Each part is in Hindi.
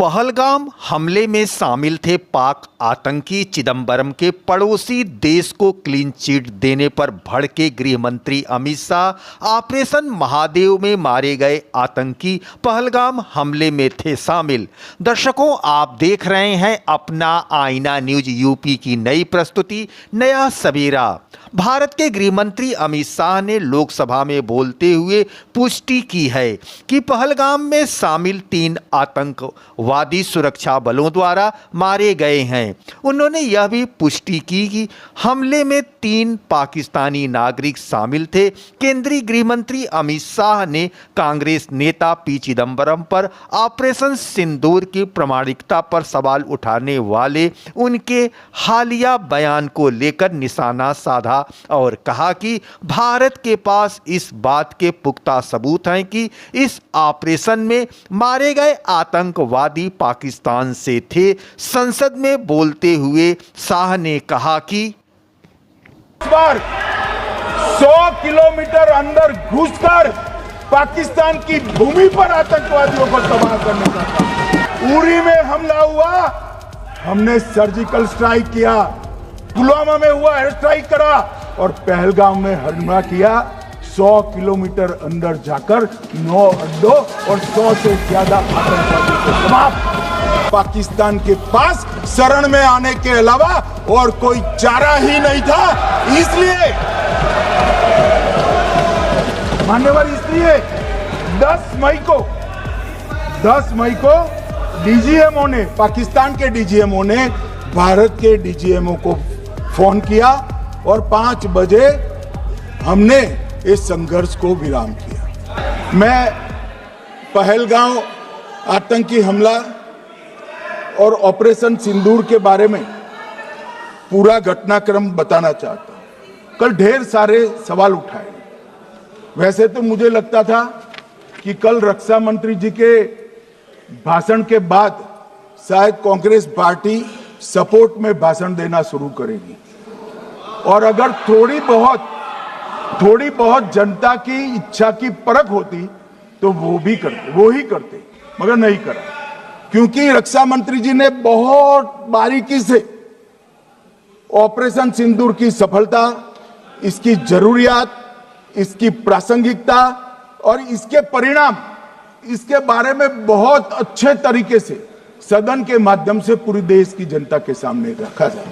पहलगाम हमले में शामिल थे पाक आतंकी। चिदंबरम के पड़ोसी देश को क्लीन चिट देने पर भड़के गृह मंत्री अमित शाह ऑपरेशन महादेव में मारे गए आतंकी पहलगाम हमले में थे शामिल। दर्शकों, आप देख रहे हैं अपना आईना न्यूज यूपी की नई प्रस्तुति नया सवेरा। भारत के गृह मंत्री अमित शाह ने लोकसभा में बोलते हुए पुष्टि की है कि पहलगाम में शामिल 3 आतंकवादी सुरक्षा बलों द्वारा मारे गए हैं। उन्होंने यह भी पुष्टि की कि हमले में 3 पाकिस्तानी नागरिक शामिल थे। केंद्रीय गृह मंत्री अमित शाह ने कांग्रेस नेता पी चिदंबरम पर ऑपरेशन सिंदूर की प्रामाणिकता पर सवाल उठाने वाले उनके हालिया बयान को लेकर निशाना साधा और कहा कि भारत के पास इस बात के पुख्ता सबूत हैं कि इस ऑपरेशन में मारे गए आतंकवादी पाकिस्तान से थे। संसद में बोलते हुए शाह ने कहा कि इस बार 100 किलोमीटर अंदर घुसकर पाकिस्तान की भूमि पर आतंकवादियों को तबाह करने का काम। उरी में हमला हुआ, हमने सर्जिकल स्ट्राइक किया। पुलवामा में हुआ, एयर स्ट्राइक करा, और पहलगाम में हमला किया। 100 किलोमीटर अंदर जाकर 9 अड्डों और 100 से ज्यादा आतंकवादियों को समाप्त। पाकिस्तान के पास शरण में आने के अलावा और कोई चारा ही नहीं था। इसलिए मान्यवर, इसलिए 10 मई को डीजीएमओ ने, पाकिस्तान के डीजीएमओ ने भारत के डीजीएमओ को फोन किया और 5 बजे हमने इस संघर्ष को विराम किया। मैं पहलगाम आतंकी हमला और ऑपरेशन सिंदूर के बारे में पूरा घटनाक्रम बताना चाहता हूं। कल ढेर सारे सवाल उठाए। वैसे तो मुझे लगता था कि कल रक्षा मंत्री जी के भाषण के बाद शायद कांग्रेस पार्टी सपोर्ट में भाषण देना शुरू करेगी और अगर थोड़ी बहुत जनता की इच्छा की परख होती तो वो ही करते, मगर नहीं करा। क्योंकि रक्षा मंत्री जी ने बहुत बारीकी से ऑपरेशन सिंदूर की सफलता, इसकी जरूरियात, इसकी प्रासंगिकता और इसके परिणाम, इसके बारे में बहुत अच्छे तरीके से सदन के माध्यम से पूरी देश की जनता के सामने रखा जाए।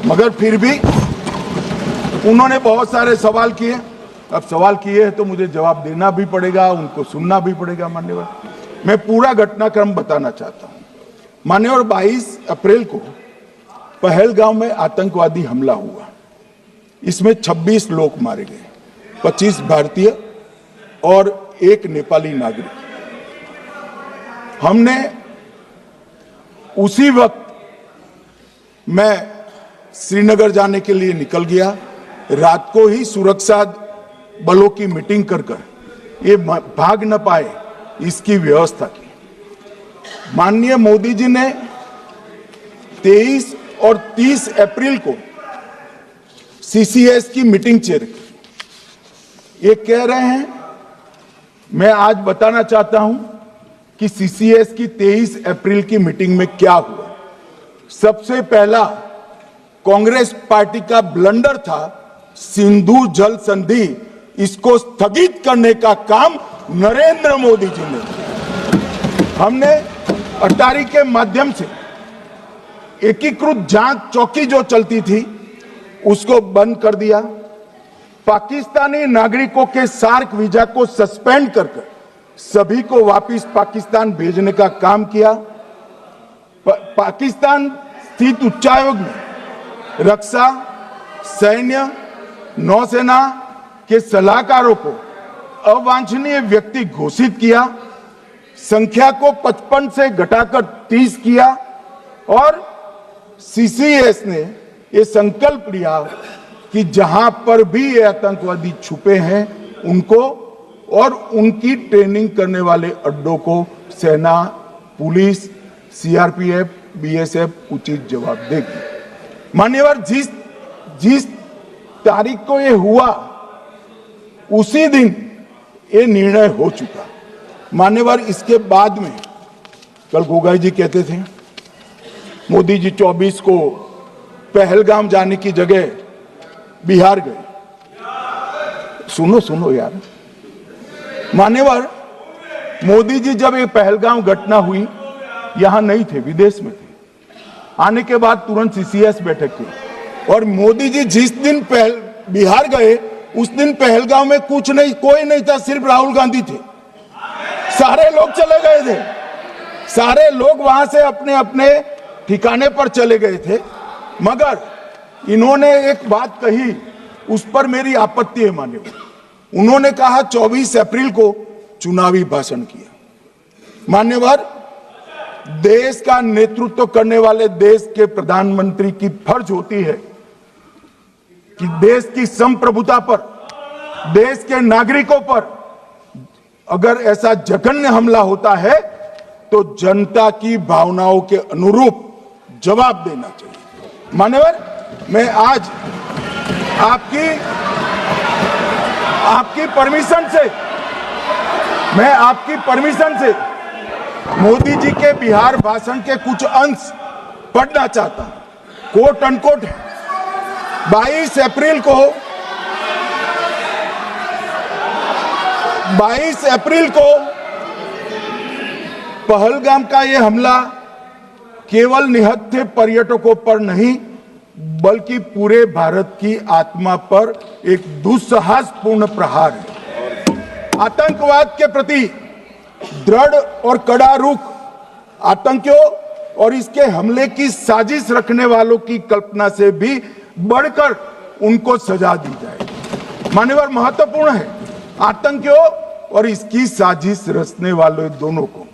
मगर फिर भी उन्होंने बहुत सारे सवाल किए। अब सवाल किए हैं तो मुझे जवाब देना भी पड़ेगा, उनको सुनना भी पड़ेगा। मान्यवर, मैं पूरा घटनाक्रम बताना चाहता हूं। मान्यवर, 22 अप्रैल को पहलगाम में आतंकवादी हमला हुआ। इसमें 26 लोग मारे गए, 25 भारतीय और 1 नेपाली नागरिक। हमने उसी वक्त मैं श्रीनगर जाने के लिए निकल गया। रात को ही सुरक्षा बलों की मीटिंग कर ये भाग न पाए, इसकी व्यवस्था की। माननीय मोदी जी ने 23 और 30 अप्रैल को सीसीएस की मीटिंग चेयर की। ये कह रहे हैं, मैं आज बताना चाहता हूं कि सीसीएस की 23 अप्रैल की मीटिंग में क्या हुआ। सबसे पहला कांग्रेस पार्टी का ब्लंडर था सिंधु जल संधि, इसको स्थगित करने का काम नरेंद्र मोदी जी ने किया। हमने अटारी के माध्यम से एकीकृत जांच चौकी जो चलती थी उसको बंद कर दिया। पाकिस्तानी नागरिकों के सार्क वीजा को सस्पेंड कर सभी को वापस पाकिस्तान भेजने का काम किया। पाकिस्तान स्थित उच्चायोग ने रक्षा, सैन्य, नौसेना के सलाहकारों को अवांछनीय व्यक्ति घोषित किया। संख्या को 55 से घटाकर 30 किया और सीसीएस ने यह संकल्प लिया कि जहां पर भी ये आतंकवादी छुपे हैं उनको और उनकी ट्रेनिंग करने वाले अड्डों को सेना, पुलिस, सीआरपीएफ, बीएसएफ उचित जवाब देगी। मान्यवर, जिस तारीख को ये हुआ उसी दिन ये निर्णय हो चुका। मान्यवर, इसके बाद में कल गोगाई जी कहते थे मोदी जी 24 को पहलगाम जाने की जगह बिहार गए। सुनो सुनो यार, मान्यवर, मोदी जी जब ये पहलगाम घटना हुई यहां नहीं थे, विदेश में थे। आने के बाद तुरंत सीसीएस बैठक की, और मोदी जी जिस दिन बिहार गए उस दिन पहलगाम में कुछ नहीं, कोई नहीं था, सिर्फ राहुल गांधी थे। सारे लोग चले गए थे, सारे लोग वहां से अपने अपने ठिकाने पर चले गए थे। मगर इन्होंने एक बात कही, उस पर मेरी आपत्ति है मान्यवर। उन्होंने कहा 24 अप्रैल को चुनावी भाषण किया। मान्यवर, देश का नेतृत्व करने वाले देश के प्रधानमंत्री की फर्ज होती है कि देश की संप्रभुता पर, देश के नागरिकों पर अगर ऐसा जघन्य हमला होता है तो जनता की भावनाओं के अनुरूप जवाब देना चाहिए। मान्यवर, मैं आज आपकी परमिशन से मोदी जी के बिहार भाषण के कुछ अंश पढ़ना चाहता हूं। कोट अनकोट है। 22 अप्रैल को पहलगाम का यह हमला केवल निहत्थे पर्यटकों पर नहीं बल्कि पूरे भारत की आत्मा पर एक दुस्साहसपूर्ण प्रहार है। आतंकवाद के प्रति दृढ़ और कड़ा रुख, आतंकियों और इसके हमले की साजिश रखने वालों की कल्पना से भी बढ़कर उनको सजा दी जाए। मान्यवर, महत्वपूर्ण है आतंकियों और इसकी साजिश रचने वाले दोनों को।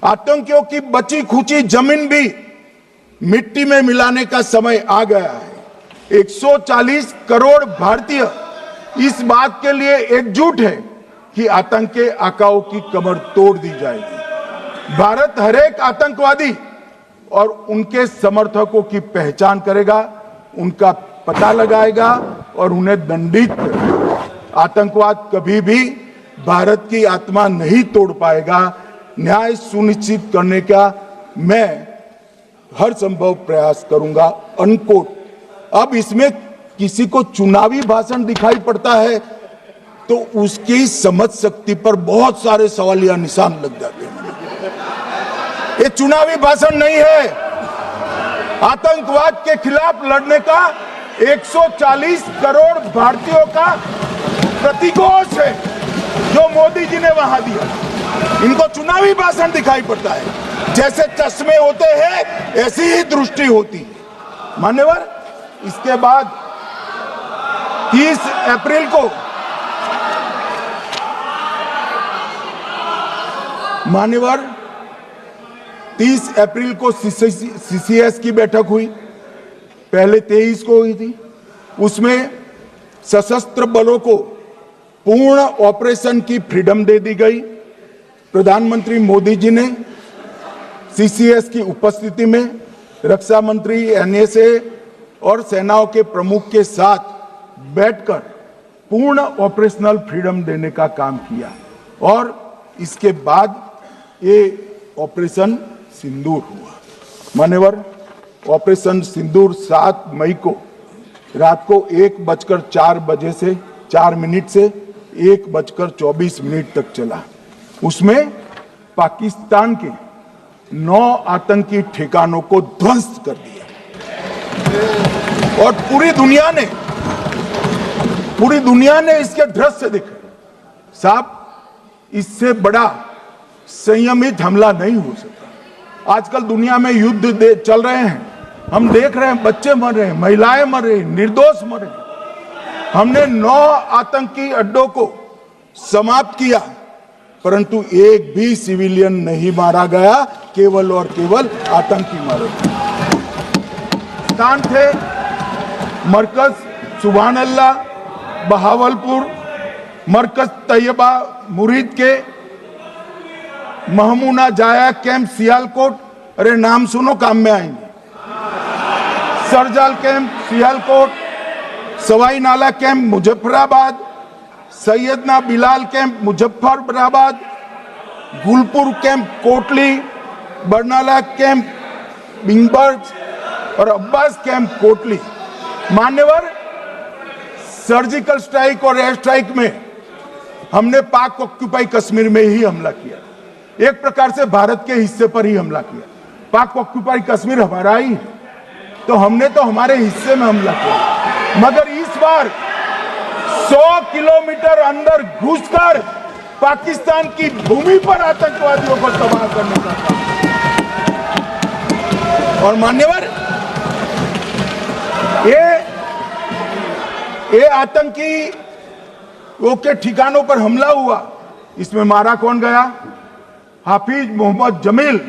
आतंकियों की बची खुची जमीन भी मिट्टी में मिलाने का समय आ गया है। 140 करोड़ भारतीय इस बात के लिए एकजुट है कि आतंक के आकाओं की कमर तोड़ दी जाएगी। भारत हरेक आतंकवादी और उनके समर्थकों की पहचान करेगा, उनका पता लगाएगा और उन्हें दंडित करेगा। आतंकवाद कभी भी भारत की आत्मा नहीं तोड़ पाएगा। न्याय सुनिश्चित करने का मैं हर संभव प्रयास करूंगा। अनकोट। अब इसमें किसी को चुनावी भाषण दिखाई पड़ता है तो उसकी समझ शक्ति पर बहुत सारे सवालिया निशान लग जाते हैं। ये चुनावी भाषण नहीं है, आतंकवाद के खिलाफ लड़ने का 140 करोड़ भारतीयों का प्रतिघोष है जो मोदी जी ने वहां दिया। इनको चुनावी भाषण दिखाई पड़ता है। जैसे चश्मे होते हैं ऐसी ही दृष्टि होती है। मान्यवर, इसके बाद 30 अप्रैल को मान्यवर 30 अप्रैल को सीसीएस की बैठक हुई। पहले 23 को हुई थी। उसमें सशस्त्र बलों को पूर्ण ऑपरेशन की फ्रीडम दे दी गई। प्रधानमंत्री मोदी जी ने सीसीएस की उपस्थिति में रक्षा मंत्री, एनएसए और सेनाओं के प्रमुख के साथ बैठकर पूर्ण ऑपरेशनल फ्रीडम देने का काम किया और इसके बाद ये ऑपरेशन सिंदूर हुआ। मान्यवर, ऑपरेशन सिंदूर 7 मई को रात को 1:04 से 4 मिनट से 1:24 तक चला। उसमें पाकिस्तान के 9 आतंकी ठिकानों को ध्वस्त कर दिया और पूरी दुनिया ने इसके दृश्य देखे। साहब, इससे बड़ा संयमित हमला नहीं हो सकता। आजकल दुनिया में युद्ध चल रहे हैं, हम देख रहे हैं, बच्चे मर रहे हैं, महिलाएं मर रही, निर्दोष मर रहे। हमने 9 आतंकी अड्डों को समाप्त किया, परंतु एक भी सिविलियन नहीं मारा गया, केवल और केवल आतंकी मारे स्थान थे। मरकज सुभान अल्लाह बहावलपुर, मरकज तैयबा मुरीद के, महमूना जाया कैंप सियालकोट, अरे नाम सुनो काम में आएंगे, सरजाल camp Sialkot, Sawai Nala camp Muzaffarabad, Syedna Bilal camp Muzaffarabad, Gulpur camp Kotli, Barnala camp Bhimber और अब्बास कैंप कोटली। मान्यवर, सर्जिकल स्ट्राइक और एयर स्ट्राइक में हमने पाक ऑक्यूपाई कश्मीर में ही हमला किया, एक प्रकार से भारत के हिस्से पर ही हमला किया। पाक ऑक्यूपाई कश्मीर हमारा ही है, तो हमने तो हमारे हिस्से में हमला किया। मगर इस बार 100 किलोमीटर अंदर घुसकर पाकिस्तान की भूमि पर आतंकवादियों को तबाह करने का काम। और मान्यवर, ये आतंकी वो के ठिकानों पर हमला हुआ, इसमें मारा कौन गया? हाफिज मोहम्मद जमील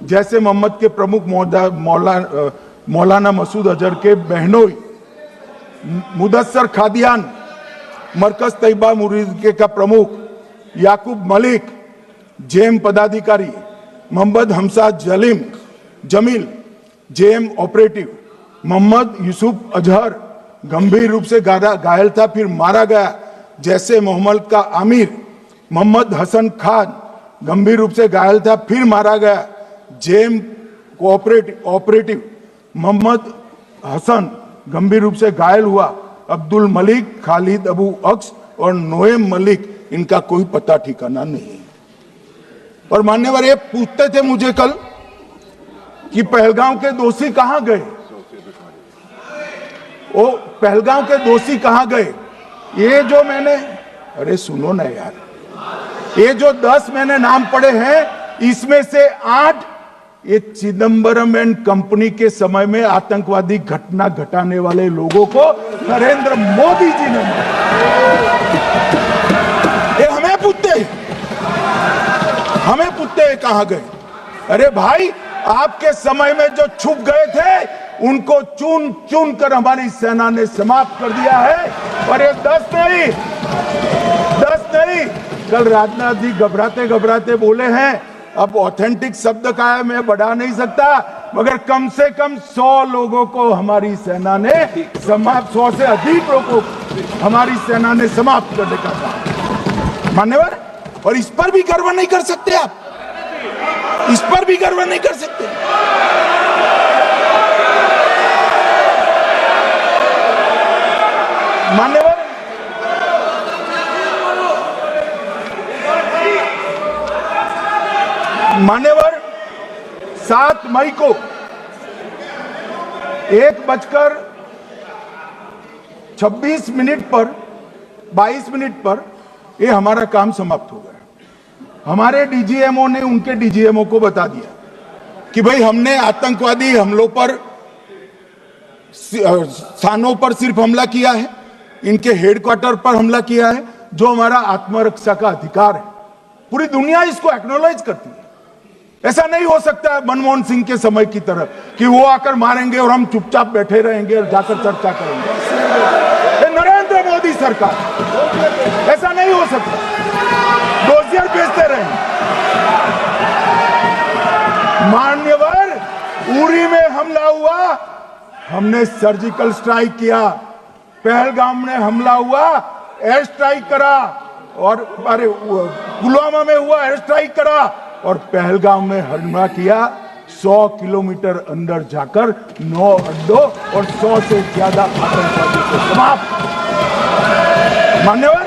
जैसे मोहम्मद के प्रमुख मौलाना मसूद अजहर के बहनोई, मुदस्सर खादियान मरकज तैयबा मुरीद का प्रमुख, याकूब मलिक जेएम पदाधिकारी, मोहम्मद हमसा जमील जेएम ऑपरेटिव, मोहम्मद यूसुफ अजहर गंभीर रूप से घायल था फिर मारा गया, जैसे मोहम्मद का आमिर मोहम्मद हसन खान गंभीर रूप से घायल था फिर मारा गया, जेएम ऑपरेटिव मोहम्मद हसन गंभीर रूप से घायल हुआ, अब्दुल मलिक, खालिद अबू अक्स और नोएम मलिक, इनका कोई पता ठिकाना नहीं। और मान्यवर, ये पूछते थे मुझे कल कि पहलगांव के दोषी कहां गए, वो पहलगांव के दोषी कहां गए? ये जो मैंने, अरे सुनो ना यार, ये जो 10 मैंने नाम पढ़े हैं, इसमें से 8 ये चिदंबरम एंड कंपनी के समय में आतंकवादी घटना घटाने वाले लोगों को नरेंद्र मोदी जी ने मारा। ये हमें पूछते कहां गए? अरे भाई, आपके समय में जो छुप गए थे उनको चुन चुन कर हमारी सेना ने समाप्त कर दिया है। और ये 10 नहीं, कल राजनाथ जी घबराते घबराते बोले हैं, अब ऑथेंटिक शब्द का है, मैं बढ़ा नहीं सकता, मगर कम से कम 100 लोगों को हमारी सेना ने समाप्त, 100 से अधिक लोगों को हमारी सेना ने समाप्त करने का कहा। मान्यवर, और इस पर भी गर्व नहीं कर सकते आप? इस पर भी गर्व नहीं कर सकते? मान्यवर, 7 मई को 1:26 पर 22 मिनट पर ये हमारा काम समाप्त हो गया। हमारे डीजीएमओ ने उनके डीजीएमओ को बता दिया कि भाई, हमने आतंकवादी हमलों पर स्थानों पर सिर्फ हमला किया है, इनके हेडक्वार्टर पर हमला किया है, जो हमारा आत्मरक्षा का अधिकार है। पूरी दुनिया इसको एक्नॉलेज करती है। ऐसा नहीं हो सकता मनमोहन सिंह के समय की तरह कि वो आकर मारेंगे और हम चुपचाप बैठे रहेंगे और जाकर चर्चा करेंगे। ये नरेंद्र मोदी सरकार, ऐसा नहीं हो सकता। डोजियर भेजते रहेंगे। मान्यवर, उरी में हमला हुआ, हमने सर्जिकल स्ट्राइक किया। पहलगाम में हमला हुआ, एयर स्ट्राइक करा, और अरे पुलवामा में हुआ, एयर स्ट्राइक करा, और पहलगाम में हमला किया। 100 किलोमीटर अंदर जाकर 9 अड्डों और 100 से ज्यादा आतंकवादी को समाप्त। मान्यवर,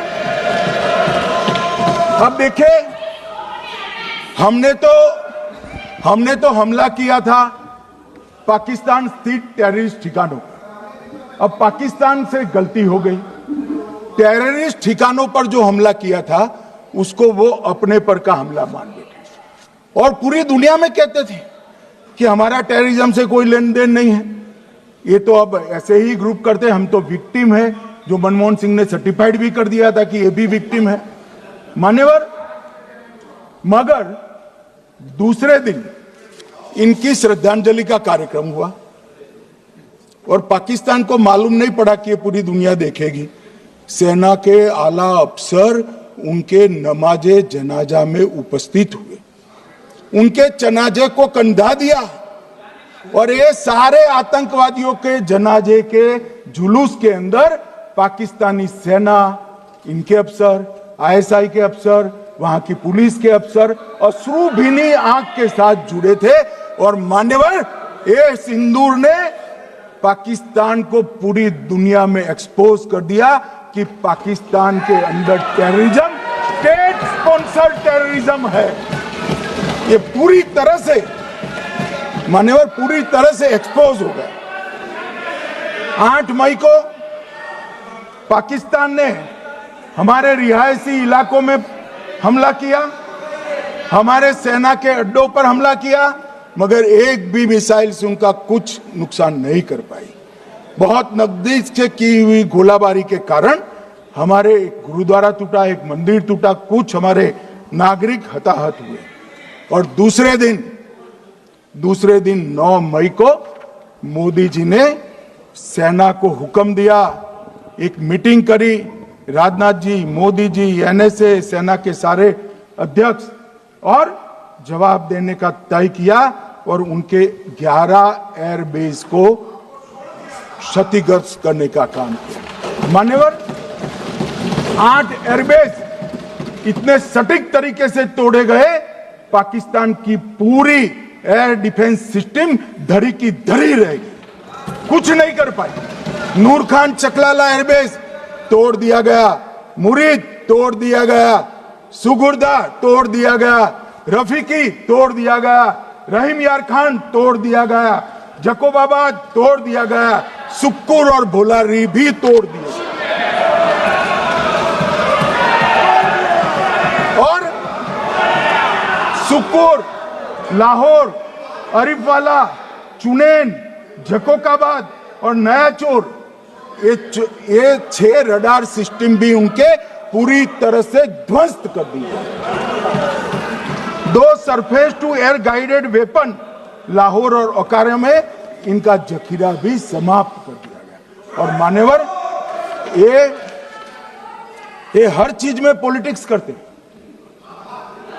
अब देखिए, हमने तो हमला किया था पाकिस्तान स्थित टेररिस्ट ठिकानों पर। अब पाकिस्तान से गलती हो गई, टेररिस्ट ठिकानों पर जो हमला किया था उसको वो अपने पर का हमला मान बैठे, और पूरी दुनिया में कहते थे कि हमारा टेररिज्म से कोई लेन देन नहीं है। ये तो अब ऐसे ही ग्रुप करते, हम तो विक्टिम है, जो मनमोहन सिंह ने सर्टिफाइड भी कर दिया था कि ये भी विक्टिम है। मान्यवर, मगर दूसरे दिन इनकी श्रद्धांजलि का कार्यक्रम हुआ, और पाकिस्तान को मालूम नहीं पड़ा कि ये पूरी दुनिया देखेगी। सेना के आला अफसर उनके नमाजे जनाजा में उपस्थित हुए, उनके जनाजे को कंधा दिया, और ये सारे आतंकवादियों के जनाजे के जुलूस के अंदर पाकिस्तानी सेना, इनके अफसर, आईएसआई के अफसर, वहां की पुलिस के अफसर अश्रुभीनी आंख के साथ जुड़े थे। और मान्यवर, ये सिंदूर ने पाकिस्तान को पूरी दुनिया में एक्सपोज कर दिया कि पाकिस्तान के अंदर टेररिज्म स्टेट स्पॉन्सर्ड टेररिज्म है। ये पूरी तरह से मान्यवर पूरी तरह से एक्सपोज हो गया। 8 मई को पाकिस्तान ने हमारे रिहायशी इलाकों में हमला किया, हमारे सेना के अड्डों पर हमला किया, मगर एक भी मिसाइल से उनका कुछ नुकसान नहीं कर पाई। बहुत नजदीक से की हुई गोलाबारी के कारण हमारे एक गुरुद्वारा टूटा, एक मंदिर टूटा, कुछ हमारे नागरिक हताहत हुए। और दूसरे दिन 9 मई को मोदी जी ने सेना को हुक्म दिया, एक मीटिंग करी, राजनाथ जी, मोदी जी, एनएसए, सेना के सारे अध्यक्ष, और जवाब देने का तय किया और उनके 11 एयरबेस को क्षतिग्रस्त करने का काम किया। मान्यवर, 8 एयरबेस इतने सटीक तरीके से तोड़े गए, पाकिस्तान की पूरी एयर डिफेंस सिस्टम धरी की धरी रहेगी, कुछ नहीं कर पाई। नूर खान चकलाला एयरबेस तोड़ दिया गया, मुरीद तोड़ दिया गया, सुगुर्दा तोड़ दिया गया, रफीकी तोड़ दिया गया, रहीम यार खान तोड़ दिया गया, जकोबाबाद तोड़ दिया गया, सुक्कुर और भोलारी भी तोड़ दिया। और सुक्कुर, लाहौर, अरिफवाला, चुनेन, जकोकाबाद और नया चोर, ये 6 रडार सिस्टम भी उनके पूरी तरह से ध्वस्त कर दिए। 2 surface to air guided weapon Lahore और ओकारा में इनका जखीरा भी समाप्त कर दिया गया। और मान्यवर, ये हर चीज में पॉलिटिक्स करते,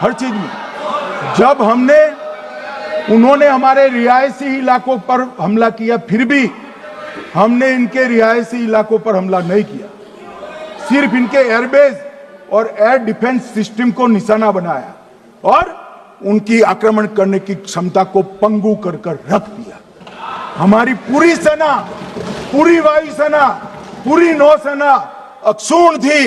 हर चीज में। जब उन्होंने हमारे रिहायशी इलाकों पर हमला किया, फिर भी हमने इनके रिहायशी इलाकों पर हमला नहीं किया, सिर्फ इनके एयरबेस और एयर डिफेंस सिस्टम को निशाना बनाया और उनकी आक्रमण करने की क्षमता को पंगु कर रख दिया। हमारी पूरी सेना, पूरी वायुसेना, पूरी नौसेना अक्षुण्ण थी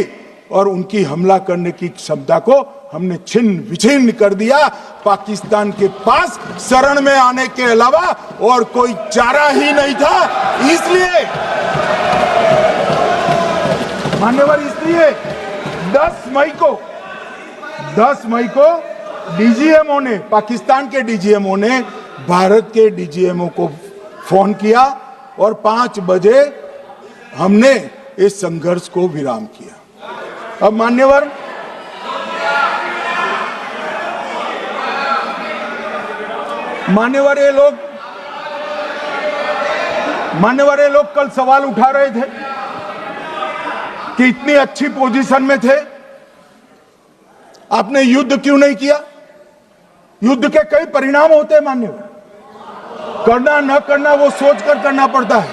और उनकी हमला करने की क्षमता को हमने छिन्न विछिन्न कर दिया। पाकिस्तान के पास शरण में आने के अलावा और कोई चारा ही नहीं था। इसलिए मान्यवर, इसलिए 10 मई को डीजीएमओ ने, पाकिस्तान के डीजीएमओ ने भारत के डीजीएमओ को फोन किया और 5 बजे हमने इस संघर्ष को विराम किया। अब मान्यवर, ये लोग कल सवाल उठा रहे थे कि इतनी अच्छी पोजीशन में थे, आपने युद्ध क्यों नहीं किया? युद्ध के कई परिणाम होते हैं मान्यवर, करना न करना वो सोचकर करना पड़ता है।